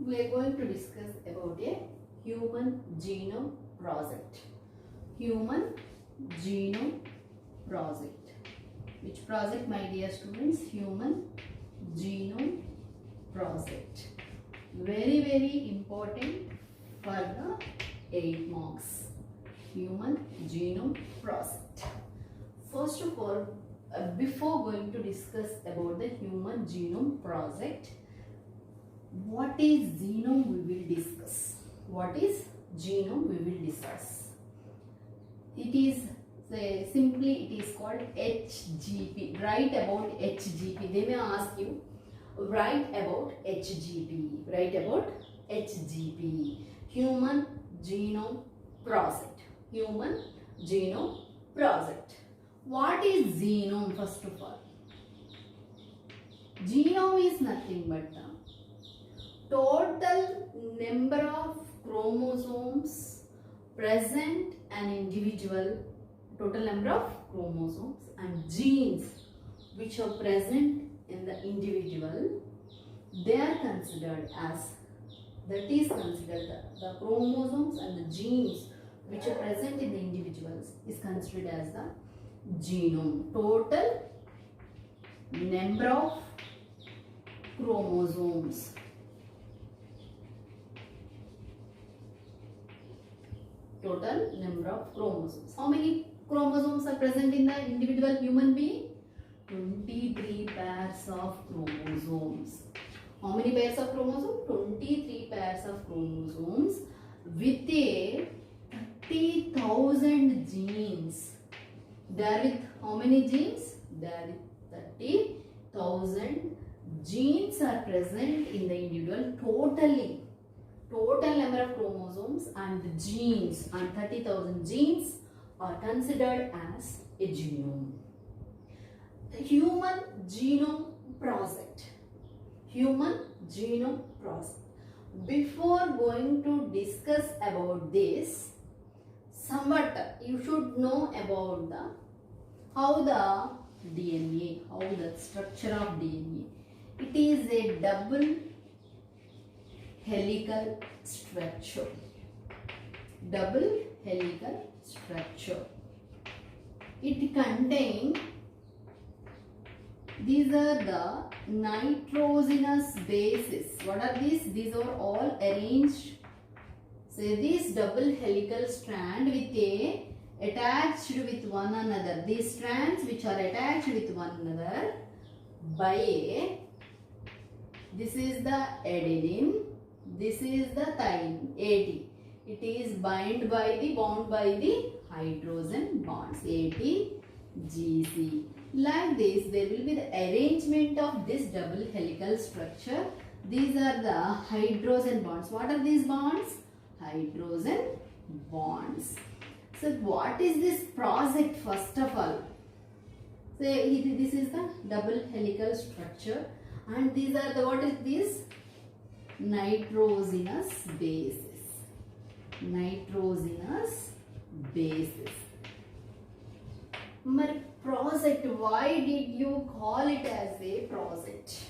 we are going to discuss about a human genome project. Human genome project. Which project, my dear students? Human genome project. Very important for the 8 marks. Human genome project. First of all, before going to discuss about the human genome project, what is genome we will discuss. What is genome we will discuss. It is simply it is called HGP. Write about HGP. They may ask you, write about HGP. Write about HGP. Human genome project. Human genome project. What is genome first of all? Genome is nothing but the total number of chromosomes present an individual, total number of chromosomes and genes which are present in the individual, they are considered as, that is considered the chromosomes and the genes which are present in the individuals is considered as the genome. Total number of chromosomes. Total number of chromosomes. How many chromosomes are present in the individual human being? 23 pairs of chromosomes. How many pairs of chromosomes? 23 pairs of chromosomes with a 30,000 genes. There with how many genes? There with 30,000 genes are present in the individual totally. Total number of chromosomes and the genes and 30,000 genes are considered as a genome. Human genome project. Human genome project. Before going to discuss about this, somewhat you should know about the how the DNA, how the structure of DNA. It is a double helical structure. Double helical structure. It contains, these are the nitrogenous bases. What are these? These are all arranged. So this double helical strand with a attached with one another. These strands which are attached with one another by a, this is the adenine, this is the thymine, AT. It is bound by the hydrogen bonds, ATGC. Like this, there will be the arrangement of this double helical structure. These are the hydrogen bonds. What are these bonds? Hydrogen bonds. So what is this project first of all? So this is the double helical structure and these are the, what is this? Nitrogenous bases. Nitrogenous bases. Project, why did you call it as a project?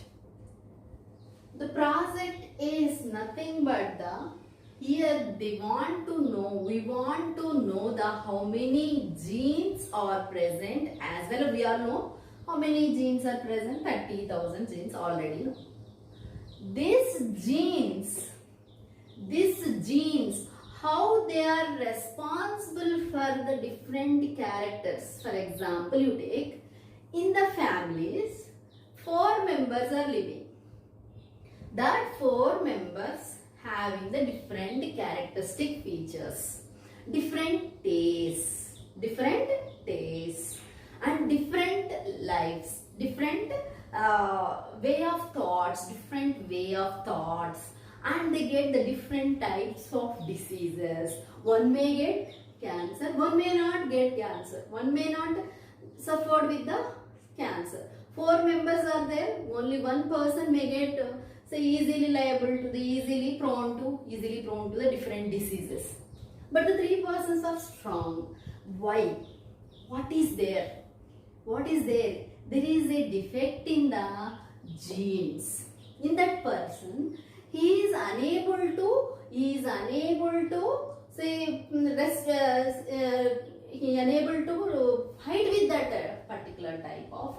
The project is nothing but the, here they want to know, we want to know the how many genes are present, as well we all know how many genes are present, 30,000 genes already know. These genes, how they are responsible for the different characters. For example, you take, in the families, 4 members are living. That 4 members having the different characteristic features, different tastes and different lives, different way of thoughts, and they get the different types of diseases. One may get cancer, one may not get cancer, one may not suffer with the cancer. 4 members are there, only one person may get easily liable to the, easily prone to the different diseases. But the 3 persons are strong. Why? What is there? What is there? There is a defect in the genes. In that person, he is unable to say he unable to fight with that particular type of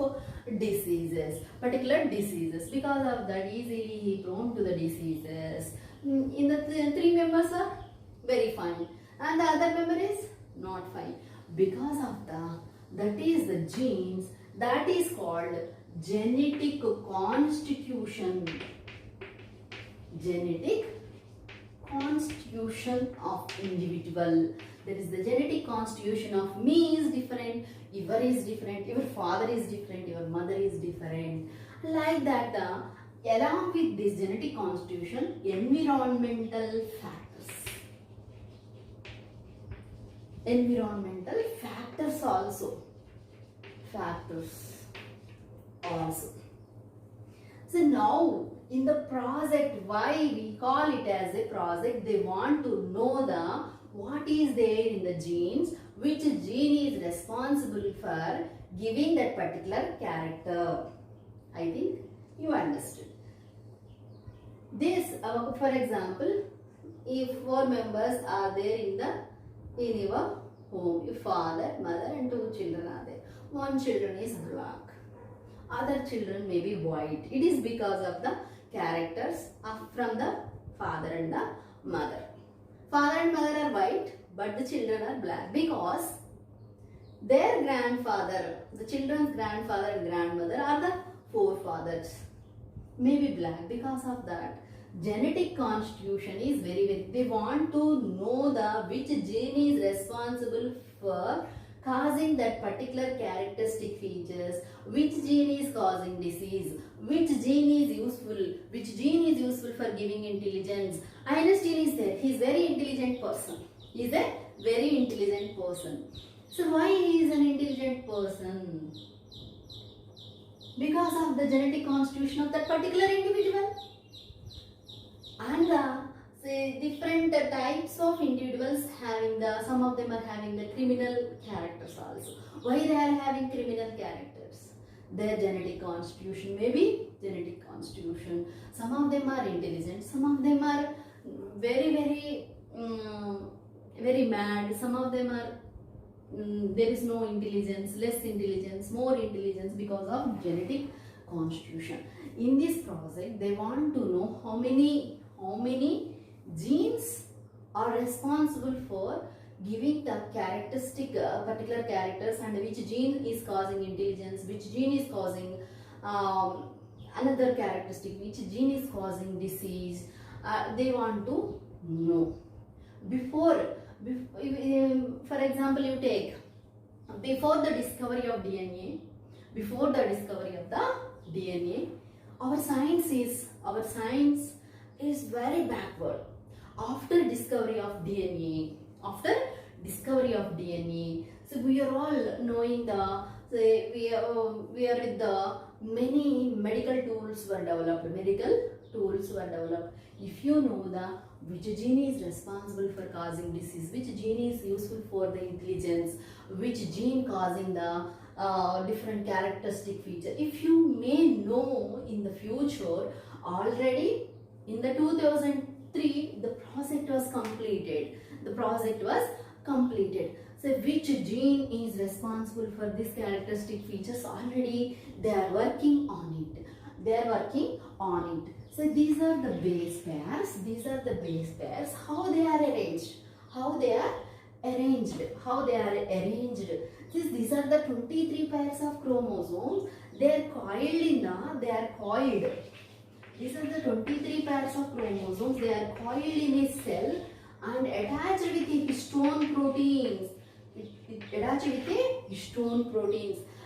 particular diseases. Because of that, easily he prone to the diseases. In the three members are very fine, and the other member is not fine. Because of that is the genes, that is called genetic constitution. Genetic constitution of individual. That is, the genetic constitution of me is different, your is different, your father is different, your mother is different. Like that, along with this genetic constitution, environmental factors also. So now in the project, why we call it as a project, they want to know what is there in the genes, which gene is responsible for giving that particular character. I think you understood. This, for example, if 4 members are there in your home, your father, mother and 2 children are there. One children is black, other children may be white. It is because of the characters from the father and the mother. Father and mother are white, but the children are black because their grandfather, the children's grandfather and grandmother are the forefathers, may be black. Because of that, genetic constitution is very, they want to know which gene is responsible for causing that particular characteristic features, which gene is causing disease, which gene is useful for giving intelligence. Einstein is there, he is very intelligent person. He is a very intelligent person. So why he is an intelligent person? Because of the genetic constitution of that particular individual. And say different types of individuals having some of them are having the criminal characters also. Why they are having criminal characters? Their genetic constitution, maybe genetic constitution. Some of them are intelligent, some of them are very mad, some of them are there is no intelligence, less intelligence, more intelligence, because of genetic constitution. In this project, they want to know how many genes are responsible for giving the characteristic particular characters, and which gene is causing intelligence, which gene is causing another characteristic, which gene is causing disease. They want to know. For example, you take before the discovery of DNA, our science is very backward. After discovery of DNA, so we are all knowing we are with the many medical tools were developed. If you know which gene is responsible for causing disease, which gene is useful for the intelligence, which gene causing the different characteristic feature, if you may know in the future, already in the 2003 the project was completed. So which gene is responsible for this characteristic features, already they are working on it. So these are the base pairs. How they are arranged. These are the 23 pairs of chromosomes. They are coiled. These are the 23 pairs of chromosomes. They are coiled in a cell and attached with histone proteins.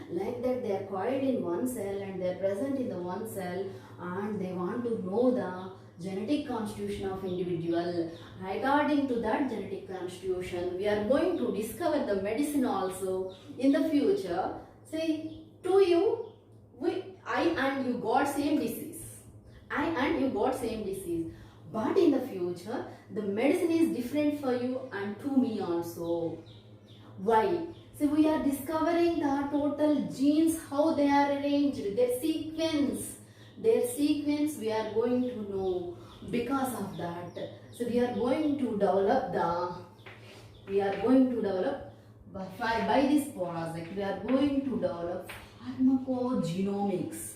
Like that, they are coiled in one cell and they are present in the one cell, and they want to know the genetic constitution of individual. According to that genetic constitution, we are going to discover the medicine also in the future. Say to you, I and you got same disease. But in the future, the medicine is different for you and to me also. Why? So we are discovering the total genes, how they are arranged, their sequence we are going to know. Because of that, so we are going to develop by this project, we are going to develop pharmacogenomics.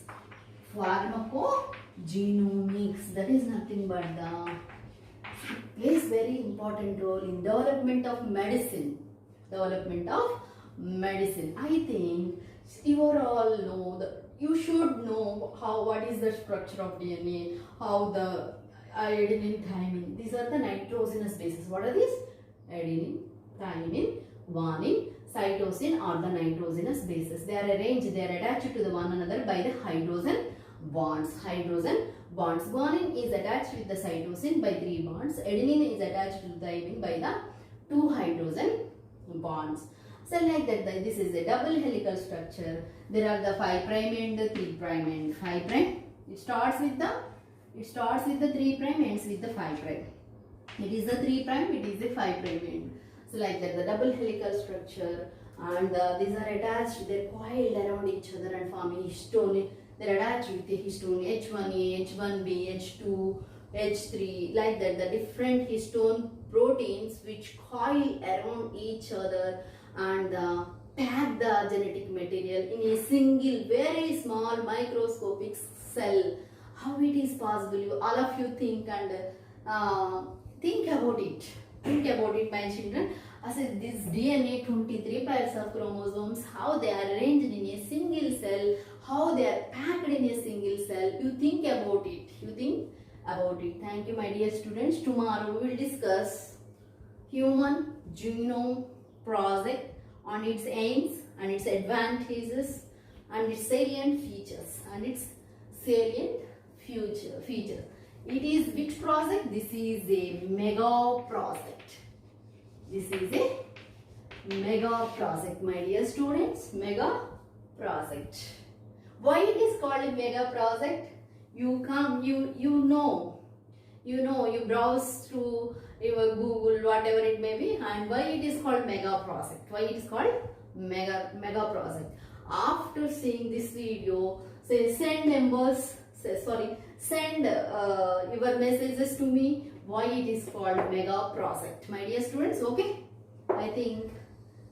Pharmacogenomics, that is nothing but plays very important role in development of medicine. I think you all know that you should know what is the structure of DNA, how the adenine, thymine. These are the nitrogenous bases. What are these? Adenine, thymine, guanine, cytosine are the nitrogenous bases. They are arranged, they are attached to the one another by the hydrogen bonds. Guanine is attached with the cytosine by 3 bonds. Adenine is attached to the thymine by the 2 hydrogen bonds. So like that, this is a double helical structure. There are the 5' and the 3' and 5'. It starts with the 3' ends with the 5'. It is the 3', it is the 5' end. So like that, the double helical structure, and these are attached, they are coiled around each other and forming histone. They are attached with the histone H1A, H1B, H2, H3, like that. The different histone proteins which coil around each other and pack the genetic material in a single very small microscopic cell. How it is possible? All of you think and think about it. Think about it, my children. I said this DNA, 23 pairs of chromosomes, how they are arranged in a single cell, how they are packed in a single cell. You think about it. Thank you, my dear students. Tomorrow we will discuss Human Genome Project on its aims and its advantages and its salient features feature. It is which project? This is a mega project. My dear students. Mega project. Why it is called a mega project? You browse through your Google, whatever it may be, and why it is called mega project? Why it is called mega project? After seeing this video, send your messages to me why it is called mega project, my dear students. Okay, I think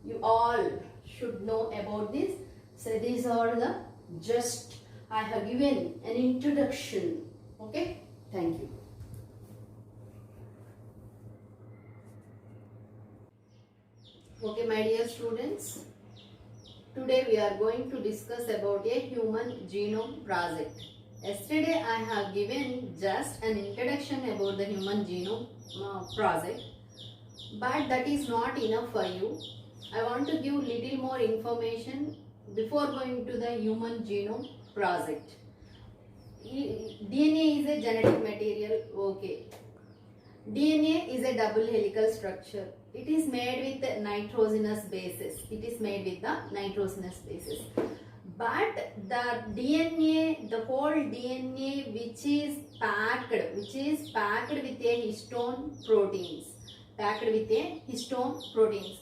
you all should know about this. So these are the I have given an introduction. Okay, thank you. Okay, my dear students, today we are going to discuss about a human genome project. Yesterday I have given just an introduction about the human genome project, but that is not enough for you. I want to give little more information before going to the human genome project. DNA is a genetic material. Okay. DNA is a double helical structure. It is made with nitrogenous bases. But the DNA, the whole DNA which is packed with a histone proteins.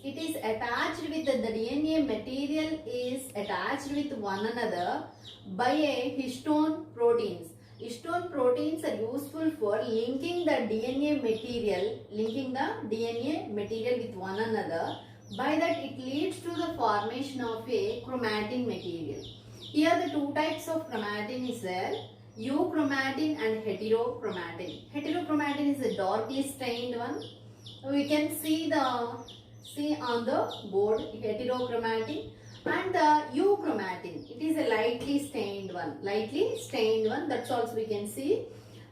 It is attached with the DNA material is attached with one another by a histone proteins. Histone proteins are useful for linking the DNA material with one another. By that it leads to the formation of a chromatin material. Here the two types of chromatin is there, euchromatin and heterochromatin. Heterochromatin is a darkly stained one. We can see on the board heterochromatin, and the euchromatin, it is a lightly stained one. That's also we can see.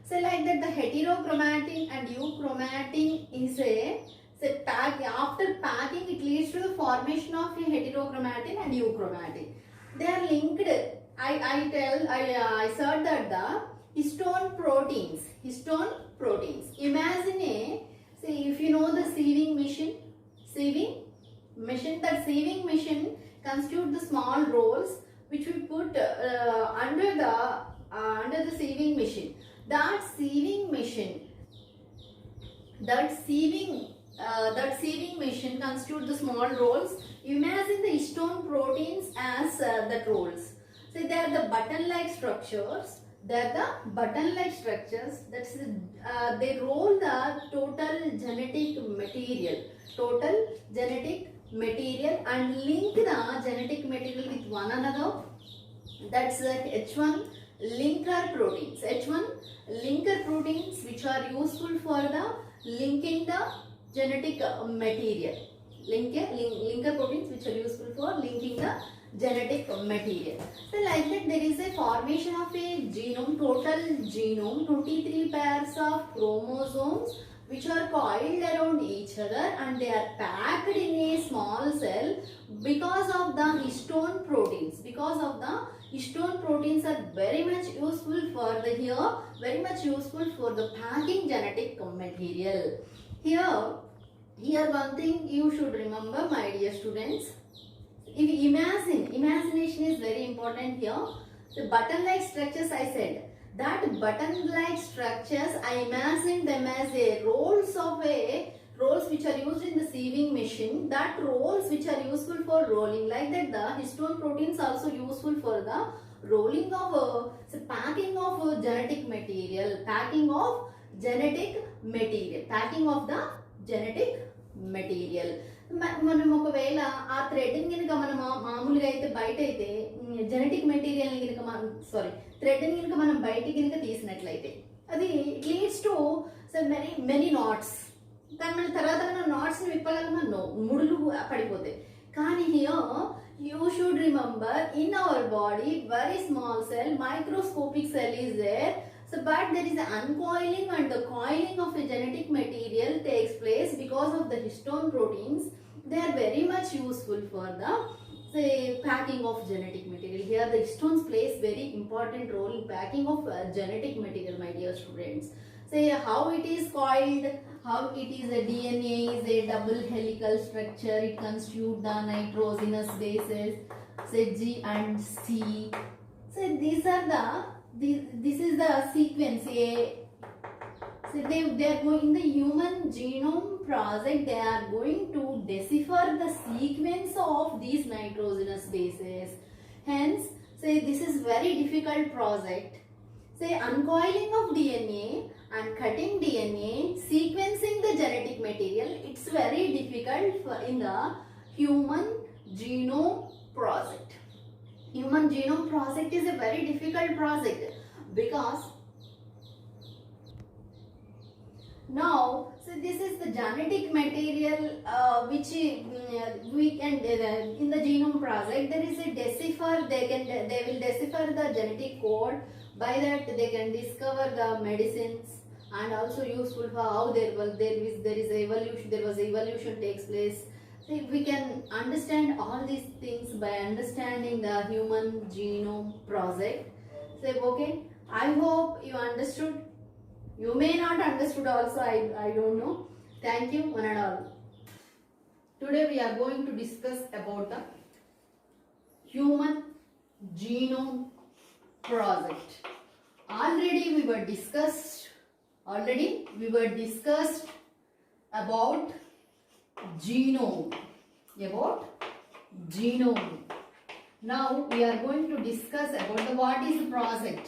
So like that, the heterochromatin and euchromatin is after packing it leads to the formation of a heterochromatin and euchromatin. They are linked. I said that the histone proteins. Imagine if you know the sieving machine, that sieving machine constitute the small rolls which we put under the sieving machine. That sieving machine constitute the small rolls. Imagine the histone proteins as the rolls. So they are the button-like structures. They are the button-like structures. That's they roll the total genetic material, and link the genetic material with one another. That's the H1 linker proteins. H1 linker proteins which are useful for the linking the genetic material. Linker proteins which are useful for linking the genetic material. So like that there is a formation of a genome, total genome, 23 pairs of chromosomes which are coiled around each other, and they are packed in a small cell because of the histone proteins. Because of the histone proteins are very much useful for the very much useful for the packing genetic material. Here one thing you should remember, my dear students. If imagination is very important here. The button-like structures I said. That button-like structures, I imagine them as a rolls which are used in the sieving machine. That rolls which are useful for rolling. Like that, the histone proteins also useful for the rolling of packing of genetic material. Packing of the genetic material. మనం ఒకవేళ ఆ థ్రెడ్ని కనుక మనం మామూలుగా అయితే బయట అయితే జెనెటిక్ మెటీరియల్ని కనుక థ్రెడ్ని కనుక మనం బయటికి కనుక తీసినట్లయితే అది it leads to many knots. కానీ మన తర్వాత మనం నాట్స్ని విప్పగలమా? నో, ముడులు పడిపోతాయి. కానీ you should remember, in our body very small cell, microscopic cell is there. So but there is an uncoiling and the coiling of the genetic material takes place because of the histone proteins. They are very much useful for the packing of genetic material. Here the histones plays very important role in packing of genetic material, my dear students. How it is coiled, how it is a DNA is a double helical structure. It constitutes the nitrogenous bases, G and C. These are this is the sequence. They are going in the human genome project. They are going to decipher the sequence of these nitrogenous bases. Hence, this is very difficult project. Uncoiling of DNA and cutting DNA, sequencing the genetic material. It's very difficult in the human genome project. Human genome project is a very difficult project because now this is the genetic material which we can in the genome project. There is a decipher. They will decipher the genetic code. By that they can discover the medicines, and also useful for how there was evolution takes place. We can understand all these things by understanding the human genome project. Okay, I hope you understood. You may not understood also, I don't know. Thank you one and all. Today we are going to discuss about the human genome project. Already we were discussed about genome. Now we are going to discuss about what is the project.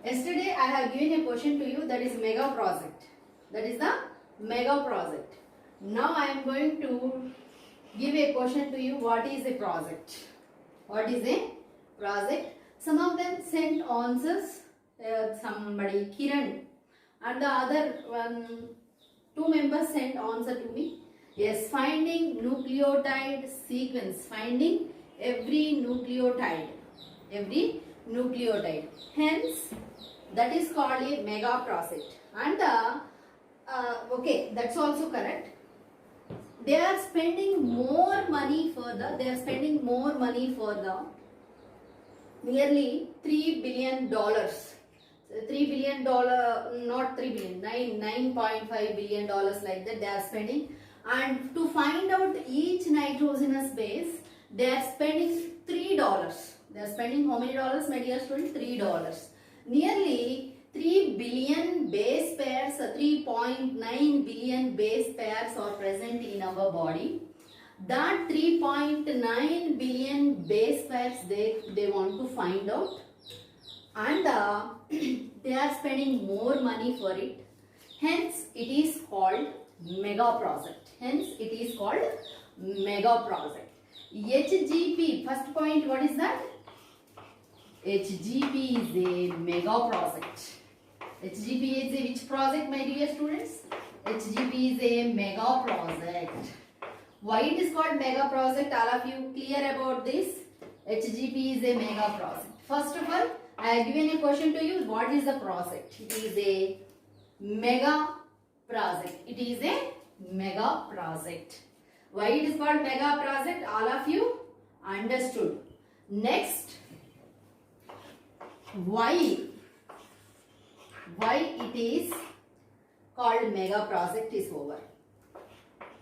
Yesterday I have given a question to you, that is mega project. That is the mega project. Now I am going to give a question to you, what is a project? What is a project? Some of them sent answers. Somebody, Kiran, and the other one, 2 members sent answer to me. Yes, finding nucleotide sequence, finding every nucleotide. Hence, that is called a mega project. And okay, that's also correct. They are spending more money for the nearly $3 billion. $3 billion, not 3 billion, $9.5 billion like that they are spending. And to find out each nitrogenous base, they are spending $3. They are spending how many dollars, my dear students? $3. Nearly 3 billion base pairs, 3.9 billion base pairs are present in our body. That 3.9 billion base pairs they want to find out. and they are spending more money for it. Hence, it is called mega project. Hence, it is called mega project. HGP, first point, what is that? HGP is a mega project. HGP is a which project, my dear students? HGP is a mega project. Why it is called mega project? All of you clear about this? HGP is a mega project. First of all, I have given a question to you. What is the project? It is a mega project. It is a mega project. Why it is called mega project? All of you understood. Next, why it is called mega project is over.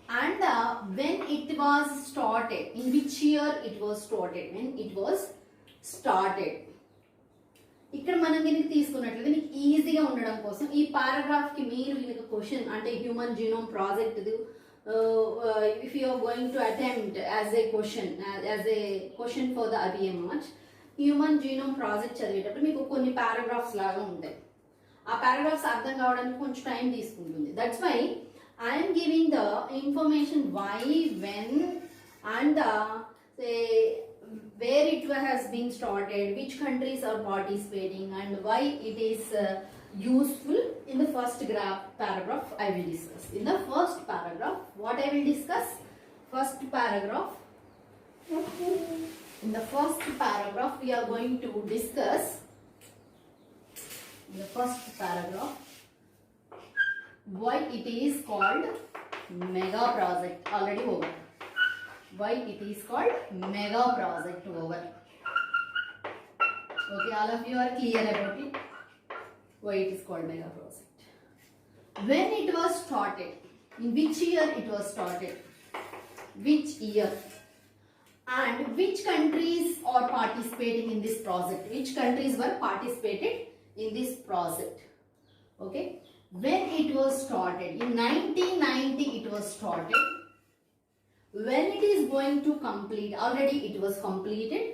And when it was started, in which year it was started? When it was started. ఇక్కడ మనం దీనికి తీసుకున్నట్లయితే మీకు ఈజీగా ఉండడం కోసం ఈ పారాగ్రాఫ్కి మీరు కనుక క్వశ్చన్ అంటే human genome project if you are going to attempt as a question for the IBM march human genome project చదివేటప్పుడు మీకు కొన్ని పారాగ్రాఫ్స్ లాగా ఉంటాయి. ఆ పారాగ్రాఫ్స్ అర్థం కావడానికి కొంచెం టైం తీసుకుంటుంది. That's why I'm giving the information why, when and where it has been started, which countries are participating, and why it is useful. In the first paragraph I will discuss. In the first paragraph, what I will discuss? First paragraph. In the first paragraph we are going to discuss. In the first paragraph, why it is called mega project. Already over. Why it is called mega project over. Okay, all of you are clear about it. Why it is called mega project. When it was started, in which year it was started, which year, and which countries are participating in this project, which countries were participated in this project. Okay, when it was started, in 1990 it was started. When it is going to complete, already it was completed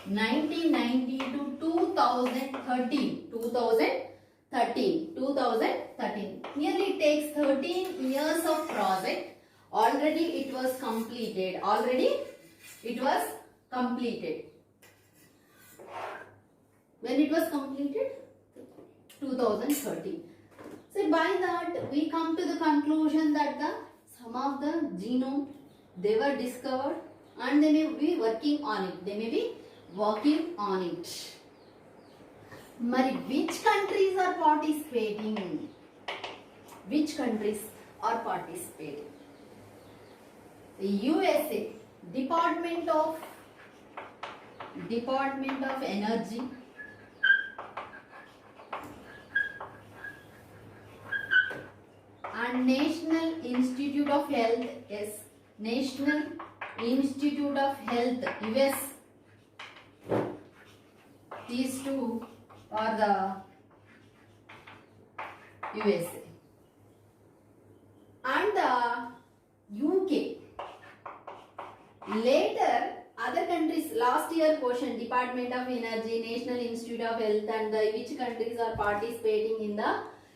1990 to 2013. Nearly takes 13 years of project. Already it was completed. When it was completed? 2013. So by that we come to the conclusion that some of the genome they were discovered and they may be working on it. Mari, which countries are participating? The USA, Department of Energy, and National Institute of Health, National Institute of Health, US. These two are the USA. And the UK. Later, other countries, last year question, Department of Energy, National Institute of Health, and which countries are participating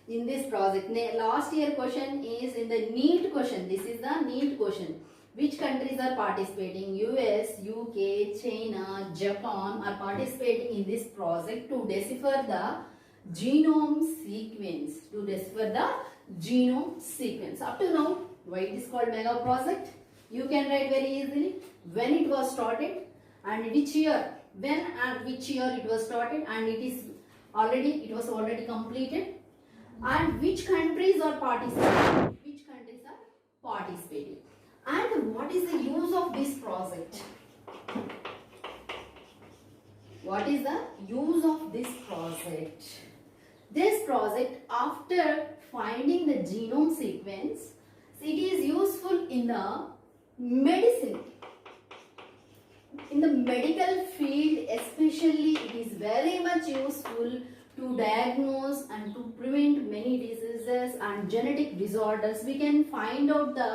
in this project. Last year question is in the NEET question. This is the NEET question. Which countries are participating? US, UK, China, Japan are participating in this project to decipher the genome sequence. Up to now, why it is called mega project? You can write very easily. When it was started and which year. When and which year it was started, and it was already completed. And which countries are participating. And what is the use of this project? What is the use of this project? This project, after finding the genome sequence, it is useful in the medicine. In the medical field especially, it is very much useful to diagnose and to prevent many diseases and genetic disorders. We can find out the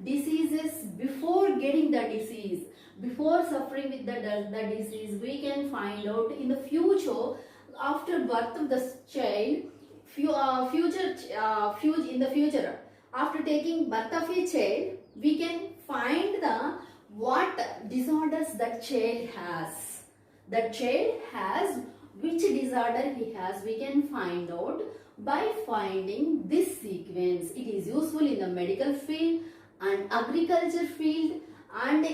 diseases before getting the disease, before suffering with the disease. We can find out in the future after birth of the child, in the future, after taking birth of a child, we can find the what disorders that child has. That child has which disorder he has. We can find out by finding this sequence. It is useful in the medical field and agriculture field and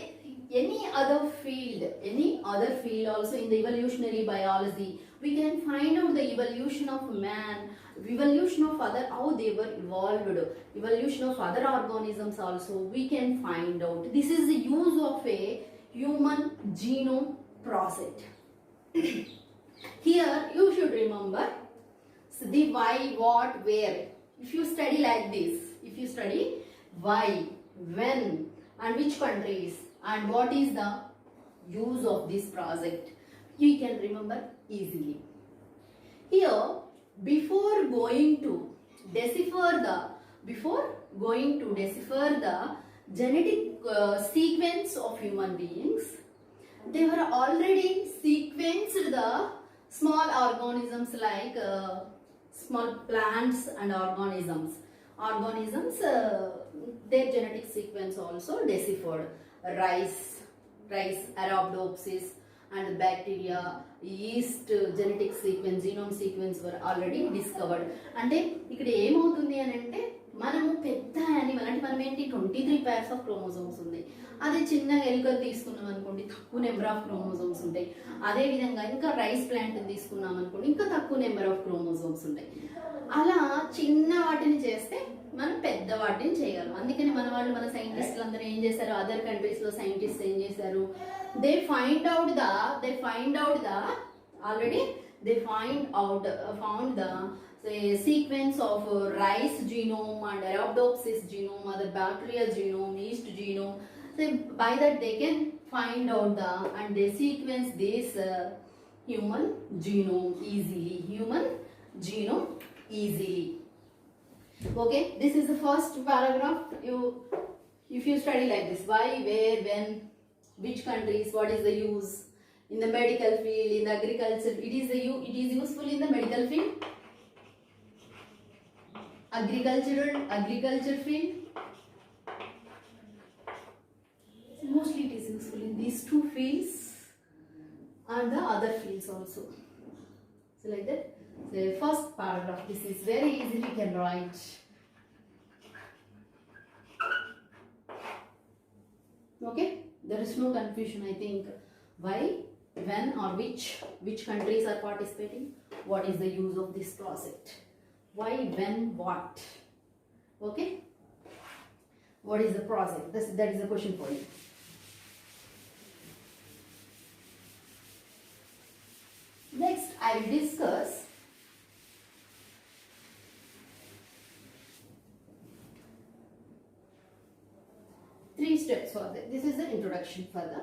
any other field also in the evolutionary biology. We can find out the evolution of man, evolution of other, how they were evolved, evolution of other organisms also we can find out. This is the use of a human genome project. Here you should remember the why, what, where. If you study like this, if you study why, when and which countries and what is the use of this project, you can remember easily. Here, before going to decipher the genetic sequence of human beings, they were already sequenced the small organisms like small plants and organisms, their genetic sequence also deciphered. Rice, Arabidopsis and bacteria, yeast genetic sequence, genome sequence were already discovered. అంటే ఇక్కడ ఏమవుతుంది అని అంటే మనము పెద్ద animal అంటే మనం ఏంటి 23 pairs ఆఫ్ క్రోమోజోమ్స్ ఉంది. అదే చిన్న ఎలుకలు తీసుకున్నాం అనుకోండి తక్కువ నెంబర్ ఆఫ్ క్రోమోజోమ్స్ ఉంటాయి. అదే విధంగా ఇంకా రైస్ ప్లాంట్ తీసుకున్నాం అనుకోండి ఇంకా తక్కువ నెంబర్ ఆఫ్ క్రోమోజోమ్స్ ఉంటాయి. అలా చిన్న వాటిని చేస్తే మనం పెద్ద వాటిని చేయగలం. అందుకని మన వాళ్ళు మన సైంటిస్టులు అందరూ ఏం చేశారు, అదర్ కంట్రీస్ లో సైంటిస్ట్ ఏం చేశారు, they found the sequence of rice genome and Arabidopsis genome, other bacterial genome, yeast genome. So by that they can find out and they sequence this human genome easily. Okay, this is the first paragraph. If you study like this, why, where, when, which countries, what is the use in the medical field, in the agriculture. It is useful in the medical field, agriculture field. Mostly it is useful in these two fields and the other fields also. So like that. The first paragraph, this is very easy, you can write. Okay, there is no confusion, I think. Why, when or which countries are participating, what is the use of this project, why, when, what. Okay, what is the project? That is the question for you. Next I will discuss three steps for that. This is the introduction for the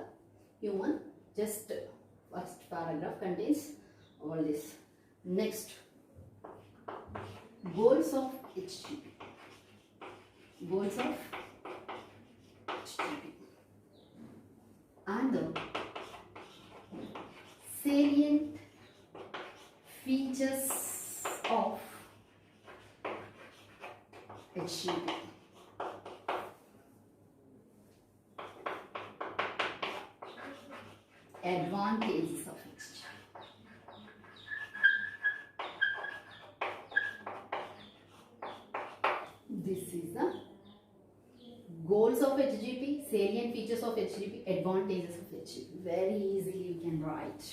human. Just first paragraph contains all this. Next, goals of HGP. And the salient features of HGP. Advantages of HGP. This is the goals of HGP, salient features of HGP, advantages of HGP. Very easily you can write.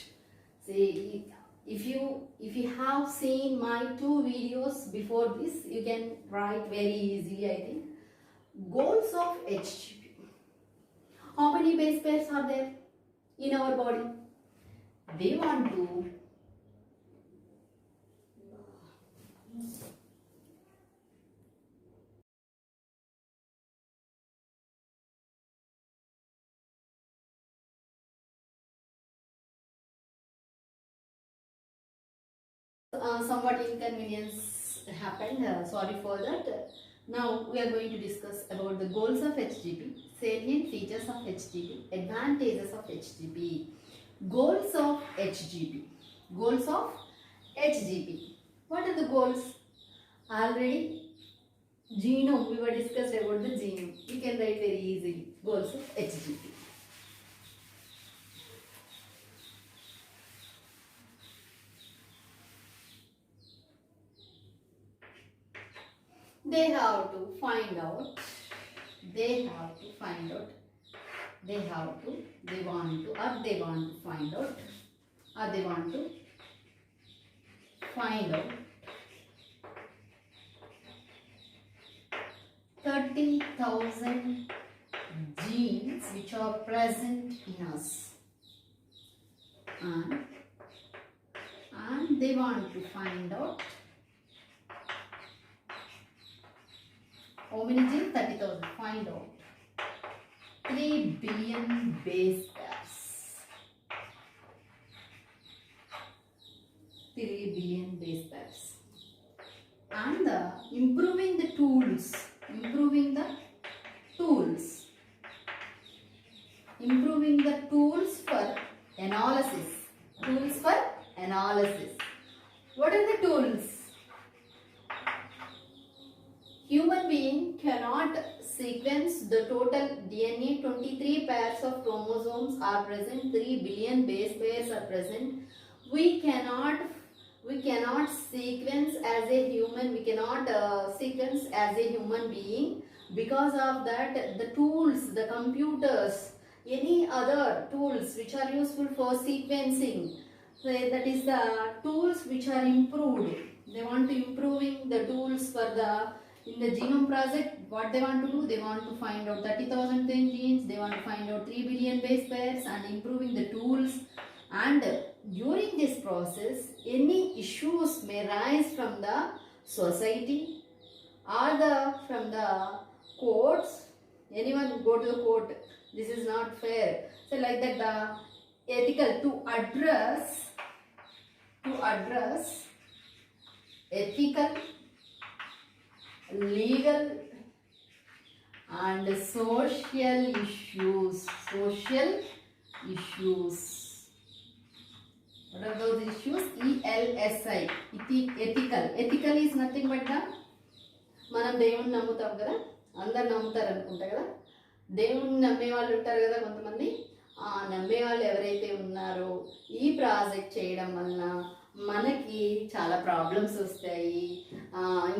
Say if you have seen my 2 videos before this, you can write very easily, I think. Goals of HGP. How many base pairs are there in our body? They want to somewhat inconvenience happened, sorry for that. Now we are going to discuss about the goals of HGP, salient features of HGP, advantages of HGP. Goals of HGP. HGP. What are the goals? Already genome, we were discussed about the genome. We can write very easily goals of HGP. They have to find out, they want to, find out 30,000 genes which are present in us, and they want to find out how many genes? 30,000. Find out 3 billion base pairs. 3 billion base pairs. And improving the tools for analysis. What are the tools? Human being cannot sequence the total DNA. 23 pairs of chromosomes are present, 3 billion base pairs are present. We cannot sequence as a human, sequence as a human being. Because of that, the tools, the computers, any other tools which are useful for sequencing, so that is the tools which are improved. They want to improving the tools for in the genome project. What they want to do? They want to find out 30,000 genes. They want to find out 3 billion base pairs and improving the tools. And during this process, any issues may rise from the society or from the courts. Anyone go to the court, this is not fair. So like that, the ethical to address ethical, legal and social issues. What are those issues? ELSI. Ethical is nothing but the మనం దేవుణ్ణి నమ్ముతాం కదా, అందరు నమ్ముతారు అనుకుంటా కదా. దేవుణ్ణి నమ్మే వాళ్ళు ఉంటారు కదా కొంతమంది. ఆ నమ్మే వాళ్ళు ఎవరైతే ఉన్నారో ఈ ప్రాజెక్ట్ చేయడం వలన మనకి చాలా ప్రాబ్లమ్స్ వస్తాయి,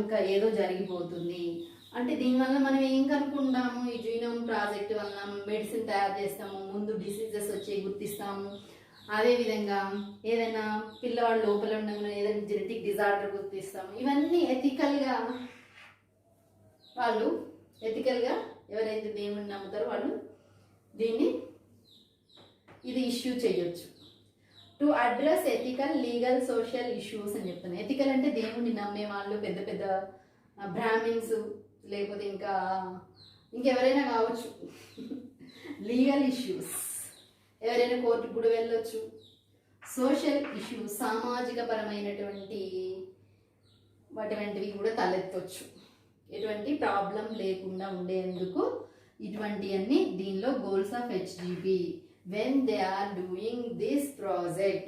ఇంకా ఏదో జరిగిపోతుంది అంటే దీనివల్ల మనం ఏం కనుక్కుంటాము? ఈ జీనోమ్ ప్రాజెక్ట్ వలన మెడిసిన్ తయారు చేస్తాము, ముందు డిసీజెస్ వచ్చి గుర్తిస్తాము. అదేవిధంగా ఏదైనా పిల్లవాడు లోపల ఉండగానే ఏదైనా జెనెటిక్ డిజార్డర్ గుర్తిస్తాము. ఇవన్నీ ఎథికల్గా ఎవరైతే దేవుణ్ణి నమ్ముతారో వాళ్ళు ఇది ఇష్యూ చేయొచ్చు. To address ethical, legal, social issues అని చెప్తాను. ఎథికల్ అంటే దేవుణ్ణి నమ్మే వాళ్ళు, పెద్ద పెద్ద బ్రాహ్మిన్స్, లేకపోతే ఇంకెవరైనా కావచ్చు. లీగల్ ఇష్యూస్, ఎవరైనా కోర్టుకు కూడా వెళ్ళొచ్చు. సోషల్ ఇష్యూస్, సామాజిక పరమైనటువంటివి కూడా తలెత్తవచ్చు. ఎటువంటి ప్రాబ్లం లేకుండా ఉండేందుకు ఇటువంటివన్నీ దీనిలో goals of HGP. when they are doing this project,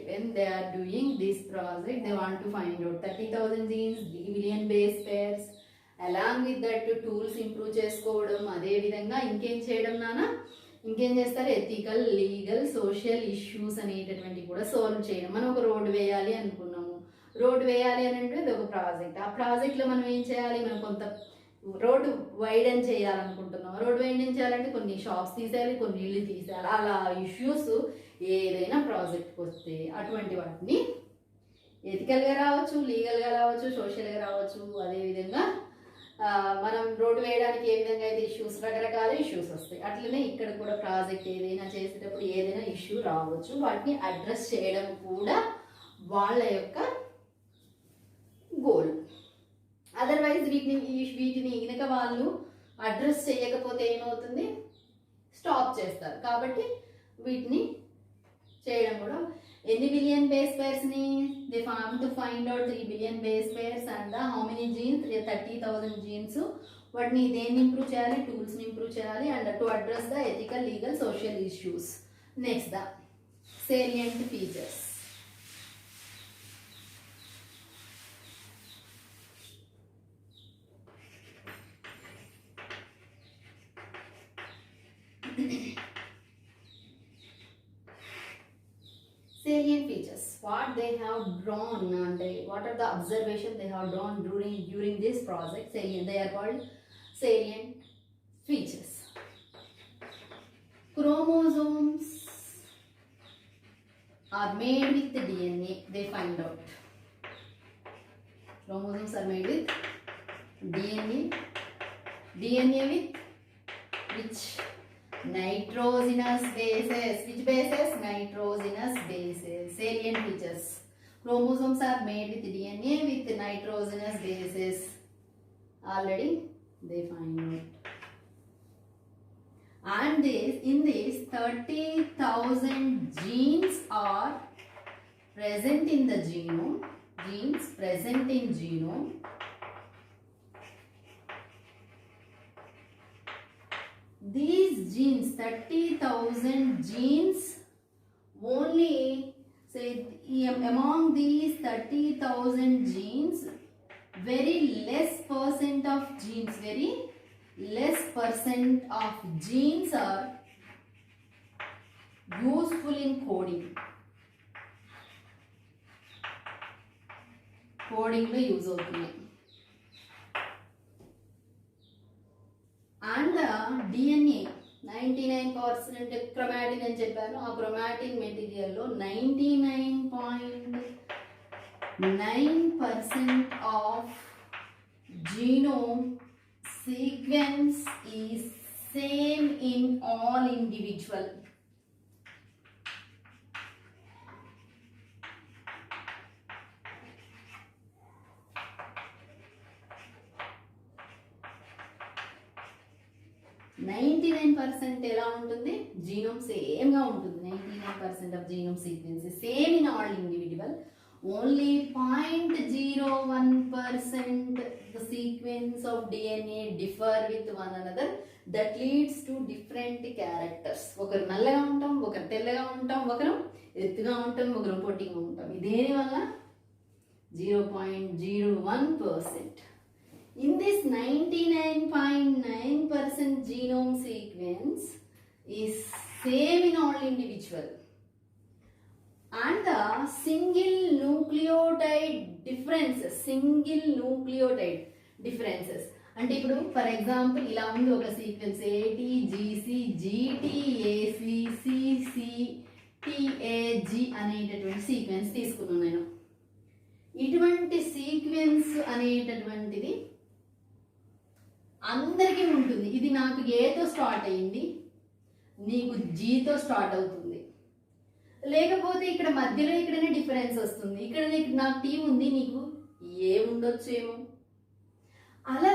they want to find out 30,000 genes, 3 billion base pairs. along with that tools improve చేసుకోవడం. అదే విధంగా ఇంకేం చేస్తారు? ఎథికల్, లీగల్, సోషల్ ఇష్యూస్ అనేటటువంటి కూడా సాల్వ్ చేయడం. మనం ఒక రోడ్డు వేయాలి అనుకున్నాము. రోడ్డు వేయాలి అని అంటే ఇది ఒక ప్రాజెక్ట్. ఆ ప్రాజెక్ట్లో మనం ఏం చేయాలి? మనం కొంత రోడ్డు వైడెన్ చేయాలనుకుంటున్నాం. రోడ్డు వైడెన్ చేయాలంటే కొన్ని షాప్స్ తీసేయాలి, కొన్ని ఇల్లు తీసేయాలి. అలా ఇష్యూస్ ఏదైనా ప్రాజెక్ట్కి వస్తే అటువంటి వాటిని ఎథికల్గా రావచ్చు, లీగల్గా రావచ్చు, సోషల్గా రావచ్చు. అదేవిధంగా మనం రోడ్డు వేయడానికి ఏ విధంగా అయితే ఇష్యూస్, రకరకాల ఇష్యూస్ వస్తాయి, అట్లనే ఇక్కడ కూడా ప్రాజెక్ట్ ఏదైనా చేసేటప్పుడు ఏదైనా ఇష్యూ రావచ్చు. వాటిని అడ్రస్ చేయడం కూడా వాళ్ళ యొక్క గోల్. అదర్వైజ్ వీటిని కనుక వాళ్ళు అడ్రస్ చేయకపోతే ఏమవుతుంది? స్టాప్ చేస్తారు. కాబట్టి వీటిని చేయడం కూడా. ఎన్ని బిలియన్ బేస్ పేర్స్ని they form to find out 3 billion base pairs and how many genes? 30,000 genes. వాటిని దేన్ని ఇంప్రూవ్ చేయాలి? టూల్స్ని ఇంప్రూవ్ చేయాలి. And to address the ethical, legal, social issues. Next the salient features. Salient features. What they have drawn and what are the observations they have drawn during this project? Salient. They are called salient features. Chromosomes are made with the DNA. They find out. Chromosomes are made with DNA. DNA with which? Nitrogenous bases. Which bases? Nitrogenous bases. Salient features. Chromosomes are made with DNA with nitrogenous bases. Already they find out. And in this 30,000 genes are present in the genome. Genes present in genome. These genes, 30,000 genes, only say among these 30,000 genes, very less percent of genes, are useful in coding. Coding lo use avutundi. And the DNA 99% chromatin అని చెప్పాను. ఆ chromatin material లో 99.9% of genome sequence is same in all individual. ఎలా ఉంటుంది? Genome same గా ఉంటుంది. 99% of genome sequence is same in all individual. Only 0.01% the sequence of DNA differ with one another. That leads to different characters. ఒకరు నల్లగా ఉంటాం, ఒకరు తెల్లగా ఉంటాం, ఒకరు ఎత్తుగా ఉంటాం, ఒకరు పొట్టిగా ఉంటాం. ఇదేని వల్ల 0.01%. In this 99.9% genome sequence is same in all individual. And the single nucleotide differences. అంటే ఇప్పుడు ఫర్ ఎగ్జాంపుల్ ఇలా ఉంది ఒక సీక్వెన్స్ ATGC GTAC CCTAG అనేటటువంటి సీక్వెన్స్ తీసుకున్నాను నేను. ఇటువంటి సీక్వెన్స్ అనేటటువంటిది అందరికీ ఉంటుంది. ఇది నాకు ఏతో స్టార్ట్ అయింది, నీకు జీతో స్టార్ట్ అవుతుంది. లేకపోతే ఇక్కడ మధ్యలో ఇక్కడనే డిఫరెన్స్ వస్తుంది. ఇక్కడ నాకు టీ ఉంది, నీకు ఏ ఉండొచ్చు ఏమో. అలా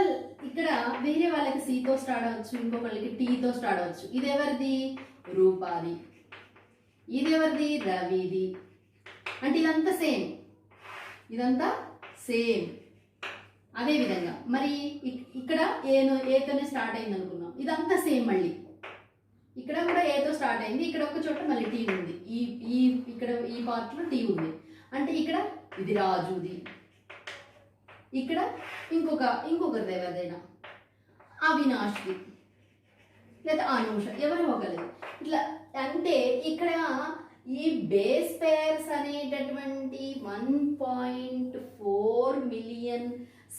ఇక్కడ వేరే వాళ్ళకి సితో స్టార్ట్ అవ్వచ్చు, ఇంకొకళ్ళకి టీతో స్టార్ట్ అవ్వచ్చు. ఇది ఎవరిది? రూపాది. ఇది ఎవరిది? రవిది. అంటే ఇదంతా సేమ్, ఇదంతా సేమ్. అదే విధంగా మరి ఇక్కడ ఏతోనే స్టార్ట్ అయింది అనుకున్నాం, ఇదంతా సేమ్. మళ్ళీ ఇక్కడ కూడా ఏతో స్టార్ట్ అయింది, ఇక్కడ ఒక చోట మళ్ళీ టీ ఉంది, ఇక్కడ ఈ పార్ట్ లో టీ ఉంది. అంటే ఇక్కడ ఇది రాజుది, ఇక్కడ ఇంకొకరిది ఎవరిదైనా, అవినాష్ది లేదా అనూష, ఎవరు ఒకరిది. ఇట్లా అంటే ఇక్కడ ఈ బేస్ పేర్స్ అనేటటువంటి 1.4 million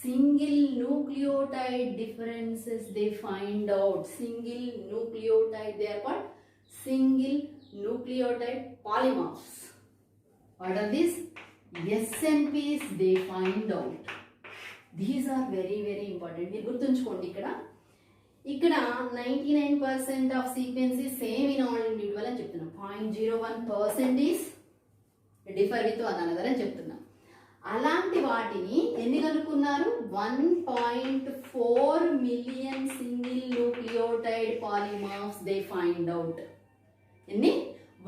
single nucleotide differences they find out. Single nucleotide, they are called single nucleotide polymorphs. What are these? SNPs they find out. These are very very important. మీరు గుర్తుంచుకోండి, ఇక్కడ 99% of sequence is same in all individual అని చెప్తున్నా. 0.01% is differ with one another అని చెప్తున్నా. అలాంటి వాటిని ఎన్ని కనుక్కున్నారు? 1.4 million single nucleotide polymorphs they find out. ఎన్ని?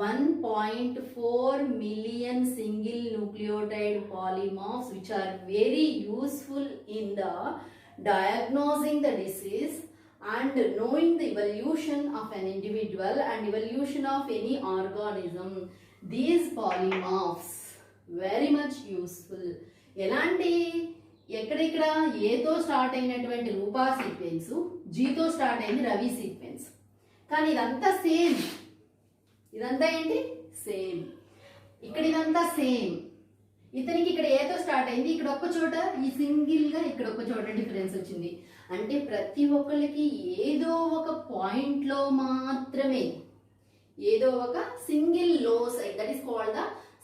1.4 million single nucleotide polymorphs, which are very useful in the diagnosing the disease and knowing the evolution of an individual and evolution of any organism. These polymorphs very much useful. ఎలాంటి ఎక్కడెక్కడ ఏతో start అయినటువంటి రూపా sequence, జీతో start అయింది Ravi sequence. కానీ ఇదంతా same, ఇదంతా ఏంటి same, ఇక్కడ ఇదంతా సేమ్. ఇతనికి ఇక్కడ ఏతో స్టార్ట్ అయింది, ఇక్కడ ఒక్క చోట ఈ సింగిల్ గా ఇక్కడ ఒక చోట డిఫరెన్స్ వచ్చింది. అంటే ప్రతి ఒక్కరికి ఏదో ఒక పాయింట్ లో మాత్రమే, ఏదో ఒక single loci, that is called the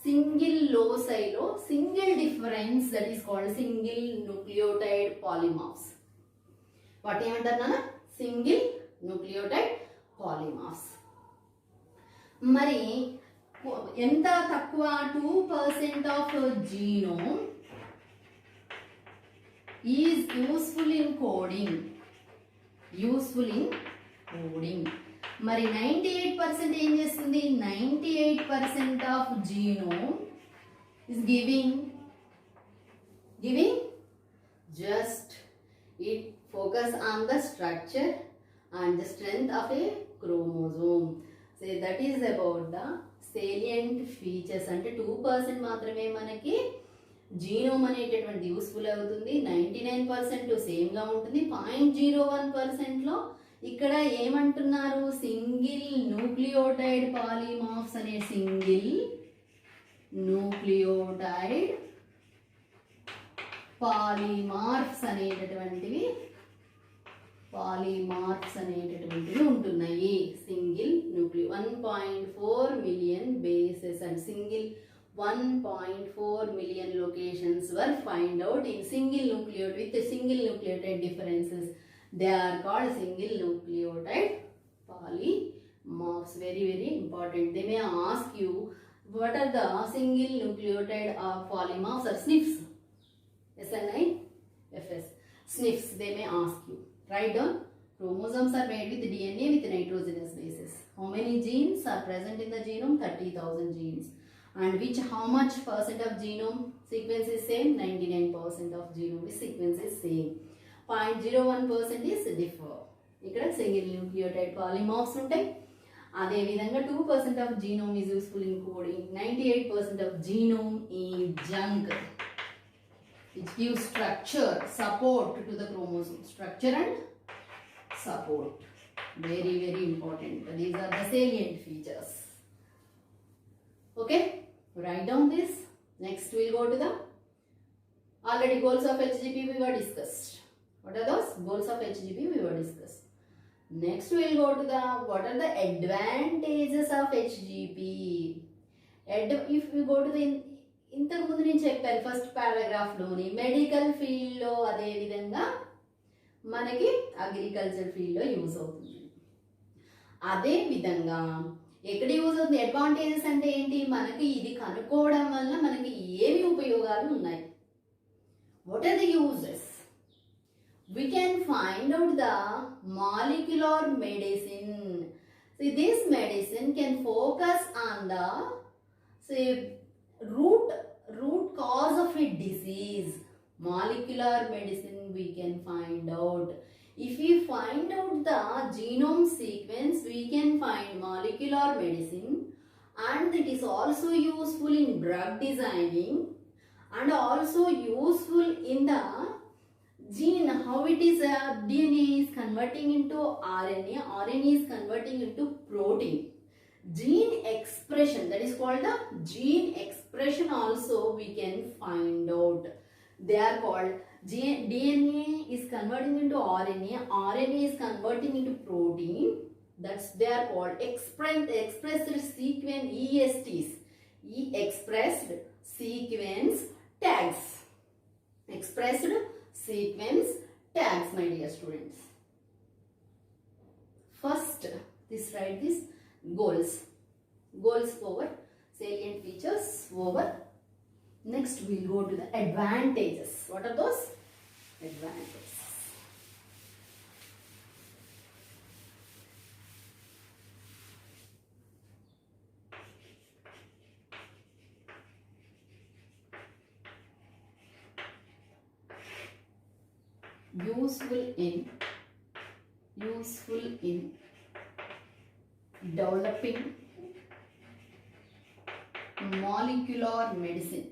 single లోసైలో single difference, that is called single nucleotide polymorphs. వాటి ఏమంటారు నాన్న? Single nucleotide polymorphs. మరి ఎంత తక్కువ? 2% of genome is useful in coding, useful in coding. మరి 98% ఏం చేస్తుంది? 98% of genome is giving just it focus on the structure and the strength of a chromosome. So that is about the salient features. అంటే 2% మాత్రమే మనకి genome అనేటటువంటి useful అవుతుంది, 99% same గా ఉంటుంది. 0.01% లో ఇక్కడ ఏమంటున్నారు? సింగిల్ న్యూక్లియోటైడ్ పాలిమార్ఫ్స్ అనే సింగిల్ న్యూక్లియోటైడ్ పాలిమార్ఫ్స్ అనేటటువంటివి ఉంటున్నాయి. Single Nucleo 1.4 million bases and single 1.4 million locations were find out in single nucleotide with single nucleotide differences. They are called single nucleotide polymorphs. Very important. They may ask you what are the single nucleotide polymorphs or SNPs. SNIFs. SNPs they may ask you. Write down. Chromosomes are made with DNA with nitrogenous bases. How many genes are present in the genome? 30,000 genes. And how much percent of genome sequence is same? 99% of genome sequence is same. 0.01% is differ. ఇక్కడ single nucleotide పాలిమార్ఫ్స్ ఉంటాయి. అదే విధంగా 2% of genome is useful in coding, 98% of genome is junk. It gives structure, support to the chromosome. Structure and support. Very important. These are the salient features. Okay, write down this. Next we'll go to the already goals of HGP we were discussed. What are those goals of HGP we were discussed? Next we'll go to the what are the advantages of HGP. If we go to the ఇంతకు ముందు నేను చెప్పాను first paragraph లోని medical field లో, అదే విధంగా మనకి agriculture field లో యూజ్ అవుతుంది. అదే విధంగా ఎక్కడ యూజ్ అవుతుంది? అడ్వాంటేజెస్ అంటే ఏంటి? మనకి ఇది కనుక్కోవడం వల్ల మనకి ఏమి ఉపయోగాలు ఉన్నాయి? What are the uses? We can find out the molecular medicine. See, this medicine can focus on the root cause of a disease. Molecular medicine we can find out. If we find out the genome sequence, we can find molecular medicine, and it is also useful in drug designing and also useful in the gene, how it is DNA is converting into RNA, RNA is converting into protein. Gene expression, that is called the gene expression also we can find out. They are called DNA is converting into RNA, RNA is converting into protein. That's they are called expressed sequence ESTs, expressed sequence tags. Expressed sequence tags, my dear students. First, write this goals over, salient features over. Next we'll go to the advantages. What are those advantages? Useful in developing molecular medicine.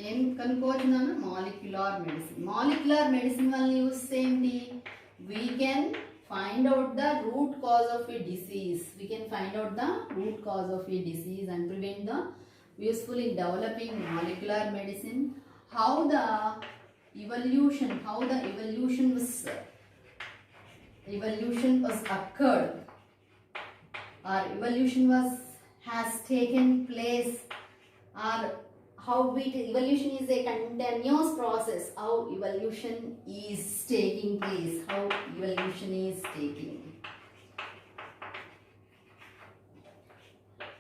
ఏం కనుక్కోవచ్చున్నాను? Molecular medicine. Molecular medicine వల్ల use ఏంటి? We can find out the root cause of a disease. We can find out the root cause of a disease and prevent the useful in developing molecular medicine. How the evolution was occurred, or evolution has taken place, or how evolution is a continuous process, how evolution is taking place,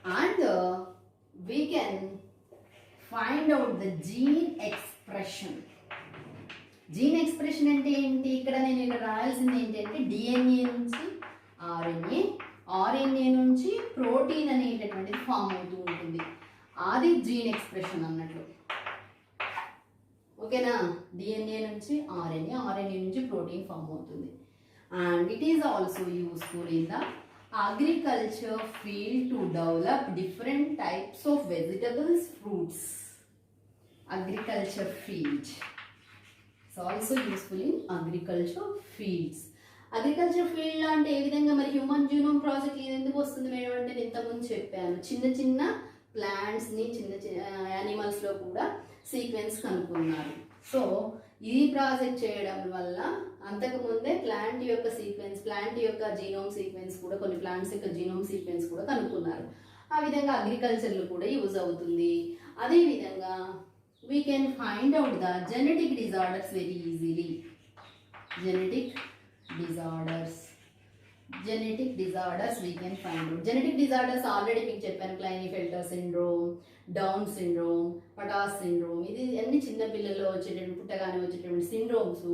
and we can find out the gene expression. Gene expression అంటే ఏంటి? ఇక్కడ నేను ఇక్కడ రాయాల్సింది ఏంటంటే DNA నుంచి RNA నుంచి protein అనేటటువంటిది form అవుతూ ఉంటుంది. అది జీన్ ఎక్స్ప్రెషన్ అన్నట్లు. ఓకేనా? డిఎన్ఏ నుంచి ఆర్ఎన్ఏ నుంచి ప్రోటీన్ ఫామ్ అవుతుంది. And it is also useful in the agriculture field to develop different types of vegetables, fruits. Agriculture field also useful in agriculture fields. Agriculture field అంటే ఏ విధంగా? మరి human genome project ఇది ఎందుకు వస్తుంది madam అంటే, నేను ఇంతకుముందు చెప్పాను, చిన్న చిన్న ప్లాంట్స్ని చిన్న చిన్న యానిమల్స్లో కూడా సీక్వెన్స్ కనుక్కున్నారు. సో ఈ ప్రాజెక్ట్ చేయడం వల్ల అంతకుముందే ప్లాంట్ యొక్క జీనోమ్ సీక్వెన్స్ కూడా, కొన్ని ప్లాంట్స్ యొక్క జీనోమ్ సీక్వెన్స్ కూడా కనుక్కున్నారు. ఆ విధంగా అగ్రికల్చర్లో కూడా యూజ్ అవుతుంది. అదేవిధంగా we can find out the genetic disorders very easily. Genetic disorders we can find out. Genetic disorders already మీకు చెప్పాను, Klinefelter syndrome, Down syndrome, Patau's syndrome. ఇది అన్ని చిన్న పిల్లల్లో వచ్చేటటువంటి, పుట్టగానే వచ్చేటటువంటి సిండ్రోమ్స్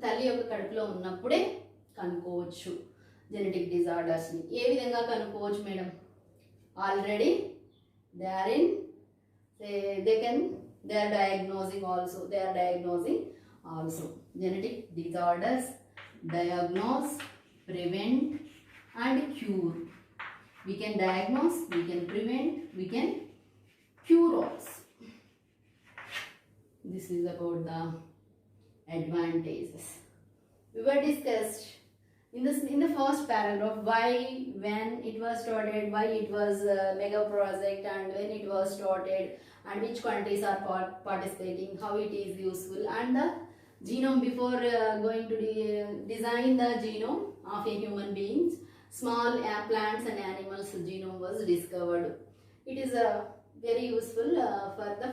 తల్లి యొక్క కడుపులో ఉన్నప్పుడే కనుక్కోవచ్చు. జెనెటిక్ డిజార్డర్స్ని ఏ విధంగా కనుక్కోవచ్చు madam? Already they are diagnosing also. Genetic disorders, diagnose, prevent and cure. We can diagnose, we can prevent, we can cure also. This is about the advantages. We were discussed in the first paragraph why, when it was started, why it was a mega project, and when it was started, and which countries are participating, how it is useful, and the genome before going to design the genome of a human beings, small plants and animals genome was discovered. It is very useful for the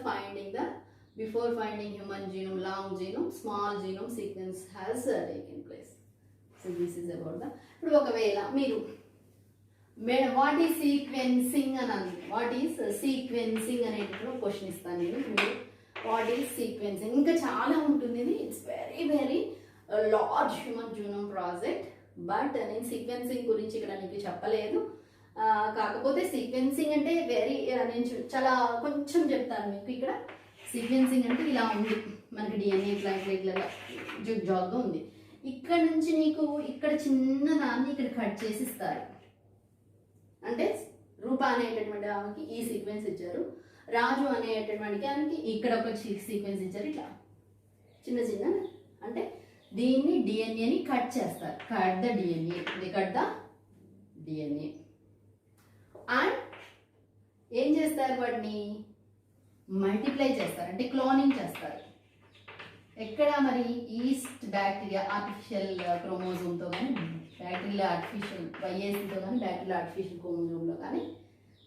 before finding human genome, long genome, small genome sequence has taken place. So this is about the. ఇప్పుడు ఒకవేళ మీరు madam what is sequencing అని అంది, what is sequencing అనేటప్పుడు question ఇస్తాను నేను. మీరు what is sequencing, ఇంకా చాలా ఉంటుంది ఇది. It's very very large human genome project. But నేను సీక్వెన్సింగ్ గురించి ఇక్కడ మీకు చెప్పలేదు. కాకపోతే సీక్వెన్సింగ్ అంటే నేను చాలా కొంచెం చెప్తాను మీకు. ఇక్కడ సీక్వెన్సింగ్ అంటే ఇలా ఉంది, మనకి డిఎన్ఏ ఇట్లా జాగ్గా ఉంది. ఇక్కడ నుంచి నీకు ఇక్కడ చిన్న దాన్ని ఇక్కడ కట్ చేసి ఇస్తారు. అంటే రూప అనేటటువంటి ఆమెకి ఈ సీక్వెన్స్ ఇచ్చారు, రాజు అనేటటువంటి ఆమెకి ఇక్కడ ఒక సీక్వెన్స్ ఇచ్చారు. ఇట్లా చిన్న చిన్న, అంటే దీన్ని డిఎన్ఏని కట్ చేస్తారు. కట్ ద డిఎన్ఏ అండ్ ఏం చేస్తారు, వాటిని మల్టిప్లై చేస్తారు, అంటే క్లోనింగ్ చేస్తారు. ఎక్కడ మరి ఈస్ట్ బ్యాక్టీరియా ఆర్టిఫిషియల్ క్రోమోజోమ్తో కానీ, బ్యాక్టీరియా ఆర్టిఫిషియల్ వైఎస్తో కానీ, బ్యాక్టీరియా ఆర్టిఫిషియల్ క్రోమోజోమ్లో కానీ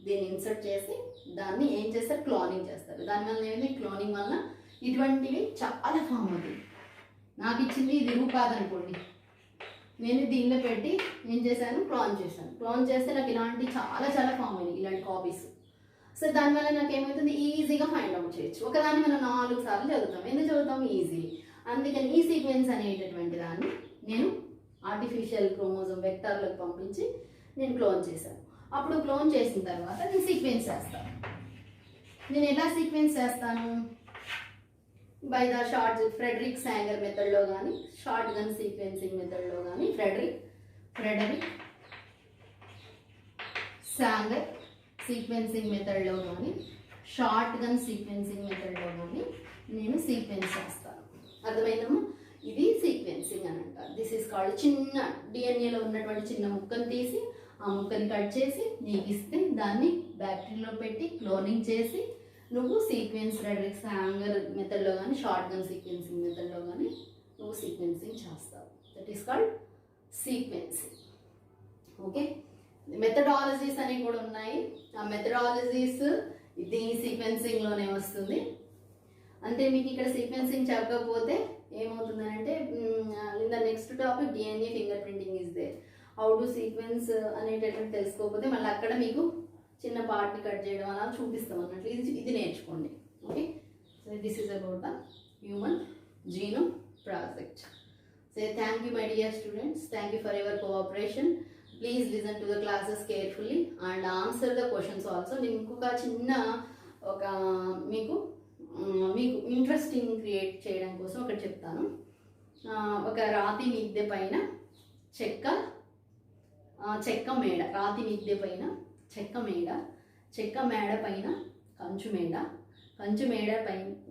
దీన్ని ఇన్సర్ట్ చేసి దాన్ని ఏం చేస్తారు, క్లోనింగ్ చేస్తారు. దానివల్ల ఏంటి, క్లోనింగ్ వల్ల ఇటువంటివి చాలా ఫామ్ అవుతుంది. నాకు ఇచ్చింది ఇది రూపాదనుకోండి, నేను దీనిలో పెట్టి ఏం చేశాను, క్లోన్ చేస్తే నాకు ఇలాంటి చాలా ఫామ్ అయినాయి, ఇలాంటి కాపీస్. సో దానివల్ల నాకు ఏమవుతుంది, ఈజీగా ఫైండ్ అవుట్ చేయొచ్చు. ఒకదాన్ని మనం 4 సార్లు చదువుతాం. ఎందుకు చదువుతాం, ఈజీ. అందుకని ఈ సీక్వెన్స్ అనేటటువంటి దాన్ని నేను ఆర్టిఫిషియల్ క్రోమోజోమ్ వెక్టార్లకు పంపించి నేను క్లోన్ చేశాను. అప్పుడు క్లోన్ చేసిన తర్వాత నేను సీక్వెన్స్ చేస్తాను. నేను ఎలా సీక్వెన్స్ చేస్తాను, బై ద ఫ్రెడరిక్ సాంగర్ మెథడ్లో కానీ, షార్ట్ గన్ సీక్వెన్సింగ్ మెథడ్లో కానీ, ఫ్రెడరిక్ సాంగర్ సీక్వెన్సింగ్ మెథడ్లో కానీ, షార్ట్ గన్ సీక్వెన్సింగ్ మెథడ్లో కానీ నేను సీక్వెన్స్ చేస్తాను. అర్థమైందమ్మా? ఇది సీక్వెన్సింగ్ అని అంటారు. This is called. చిన్న డిఎన్ఏలో ఉన్నటువంటి చిన్న ముక్కను తీసి ఆ ముక్కని కట్ చేసి నీకు ఇస్తే దాన్ని బ్యాక్టీరియాలో పెట్టి క్లోనింగ్ చేసి నువ్వు సీక్వెన్స్ రెడ్రిక్స్ హ్యాంగర్ మెథడ్లో కానీ షార్ట్ గన్ సీక్వెన్సింగ్ మెథడ్లో కానీ నువ్వు సీక్వెన్సింగ్ చేస్తావు. That is called sequencing. Okay, methodologies అనేవి కూడా ఉన్నాయి. ఆ మెథడాలజీస్ ఇది సీక్వెన్సింగ్లోనే వస్తుంది. అంటే మీకు ఇక్కడ సీక్వెన్సింగ్ చెప్పకపోతే ఏమవుతుందంటే in the next topic DNA fingerprinting is there. How to sequence అనేటటువంటి తెలుసుకోకపోతే మళ్ళీ అక్కడ మీకు చిన్న పార్ట్ని కట్ చేయడం అలా చూపిస్తాం అన్నట్లు. ఇది నేర్చుకోండి. Okay, so this is about the human genome project. So thank you my dear students. Thank you for your cooperation. Please listen to the classes carefully and answer the questions also. నేను ఇంకొక చిన్న ఒక మీకు interesting create చేయడం కోసం ఒకటి చెప్తాను. ఒక రాతి మిద్దె పైన చెక్క మేడ, రాతి మిద్దె పైన చెక్క మేడ పైన కంచు మేడ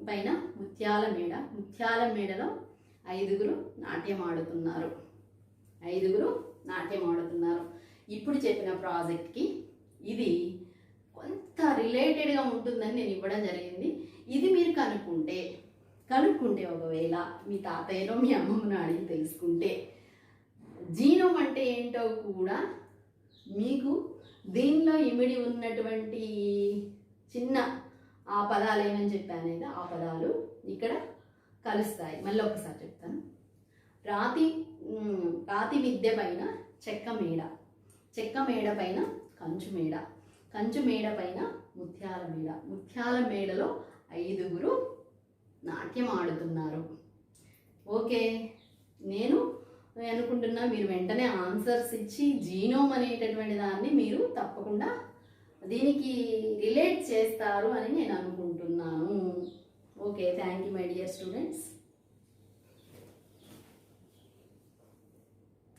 పైన ముత్యాల మేడలో 5గురు నాట్యం ఆడుతున్నారు. ఇప్పుడు చెప్పిన ప్రాజెక్ట్కి ఇది కొంత రిలేటెడ్గా ఉంటుందని నేను ఇవ్వడం జరిగింది. ఇది మీరు కనుక్కుంటే ఒకవేళ మీ తాతయ్యనో మీ అమ్మమ్మను అడిగి తెలుసుకుంటే జీనోమ్ అంటే ఏంటో కూడా మీకు దీనిలో ఇమిడి ఉన్నటువంటి చిన్న ఆ పదాలు ఏమని చెప్పాను కదా, ఆ పదాలు ఇక్కడ కలుస్తాయి. మళ్ళీ ఒకసారి చెప్తాను. రాతి మిద్దె పైన చెక్క మేడ పైన కంచు మేడ పైన ముత్యాల మేడలో 5గురు నాట్యం ఆడుతున్నారు. ఓకే, నేను అనుకుంటున్నా మీరు వెంటనే ఆన్సర్స్ ఇచ్చి జీనోమ్ అనేటటువంటి దాన్ని మీరు తప్పకుండా దీనికి రిలేట్ చేస్తారు అని నేను అనుకుంటున్నాను. Okay, thank you my dear students.